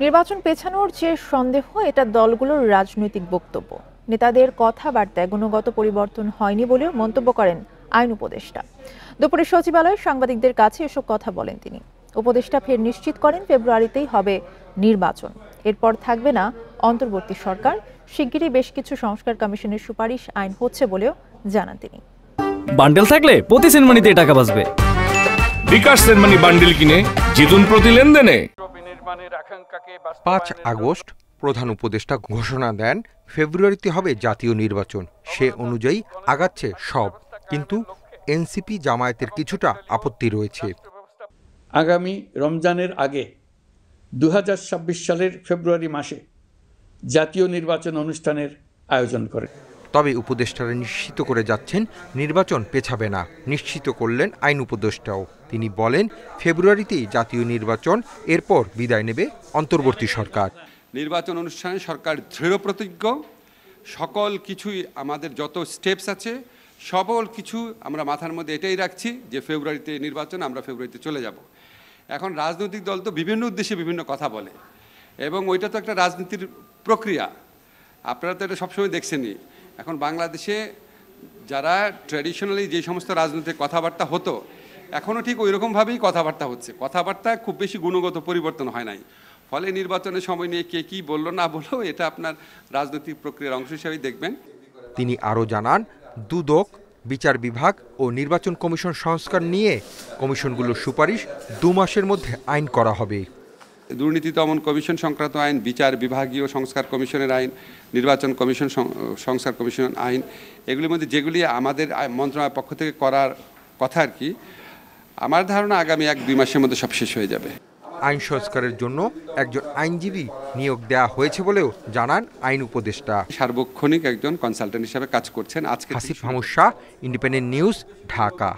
নির্বাচন পেছানোর যে সন্দেহ, এটা দলগুলোর রাজনৈতিক বক্তব্য। নেতাদের কথাবার্তায় গুণগত পরিবর্তন হয়নি বলেও মন্তব্য করেন আইন উপদেষ্টা। দুপুরে সচিবালয়ে সাংবাদিকদের কাছে এসব কথা বলেন তিনি। উপদেষ্টা ফের নিশ্চিত করেন ফেব্রুয়ারিতেই হবে নির্বাচন, এরপর থাকবে না অন্তর্বর্তী সরকার। শিগগিরই বেশ কিছু সংস্কার কমিশনের সুপারিশ আইন হচ্ছে বলেও জানান তিনি। বান্ডেল থাকলে প্রতি সেনমানিতে টাকা বাঁচবে। বিকাশ সেনমানি বান্ডেল কিনে জিতুন প্রতি লেনদেনে। ৫ আগস্ট প্রধান উপদেষ্টা ঘোষণা দেন ফেব্রুয়ারিতে হবে জাতীয় নির্বাচন। সে অনুযায়ী আগাচ্ছে সব, কিন্তু এনসিপি জামায়াতের কিছুটা আপত্তি রয়েছে। আগামী রমজানের আগে ২০২৬ সালের ফেব্রুয়ারি মাসে জাতীয় নির্বাচন অনুষ্ঠানের আয়োজন করে। তবে উপদেষ্টারা নিশ্চিত করে যাচ্ছেন নির্বাচন পেছাবে না। নিশ্চিত করলেন আইন উপদেষ্টাও। তিনি বলেন ফেব্রুয়ারিতেই জাতীয় নির্বাচন, এরপর বিদায় নেবে অন্তর্বর্তী সরকার। নির্বাচন অনুষ্ঠানে সরকার দৃঢ় প্রতিজ্ঞ। সকল কিছুই আমাদের যত স্টেপস আছে সকল কিছু আমরা মাথার মধ্যে এটাই রাখছি যে ফেব্রুয়ারিতে নির্বাচন, আমরা ফেব্রুয়ারিতে চলে যাব। এখন রাজনৈতিক দল তো বিভিন্ন উদ্দেশ্যে বিভিন্ন কথা বলে, এবং ওইটা তো একটা রাজনীতির প্রক্রিয়া। আপনারা তো এটা সবসময় দেখছেনই। এখন বাংলাদেশে যারা ট্র্যাডিশনালি যে সমস্ত রাজনৈতিক কথাবার্তা হতো, এখনও ঠিক ওই রকমভাবেই কথাবার্তা হচ্ছে। কথাবার্তা খুব বেশি গুণগত পরিবর্তন হয় নাই। ফলে নির্বাচনের সময় নিয়ে কে কী বললো না বললো, এটা আপনার রাজনৈতিক প্রক্রিয়ার অংশ হিসেবেই দেখবেন। তিনি আরও জানান, দুদক, বিচার বিভাগ ও নির্বাচন কমিশন সংস্কার নিয়ে কমিশনগুলোর সুপারিশ ২ মাসের মধ্যে আইন করা হবে। দুর্নীতি দমন কমিশন সংক্রান্ত আইন, বিচার বিভাগীয় সংস্কার কমিশনের আইন, নির্বাচন কমিশন সংস্কার কমিশন আইন, এগুলির মধ্যে যেগুলি আমাদের মন্ত্রণালয়ের পক্ষ থেকে করার কথা আর কি, আমার ধারণা আগামী ১-২ মাসের মধ্যে সব শেষ হয়ে যাবে। আইন সংস্কারের জন্য একজন আইনজীবী নিয়োগ দেওয়া হয়েছে বলেও জানান আইন উপদেষ্টা। সার্বক্ষণিক একজন কনসালটেন্ট হিসেবে কাজ করছেন। আজকে হাসিফ মাহমুদ শাহ, ইন্ডিপেন্ডেন্ট নিউজ, ঢাকা।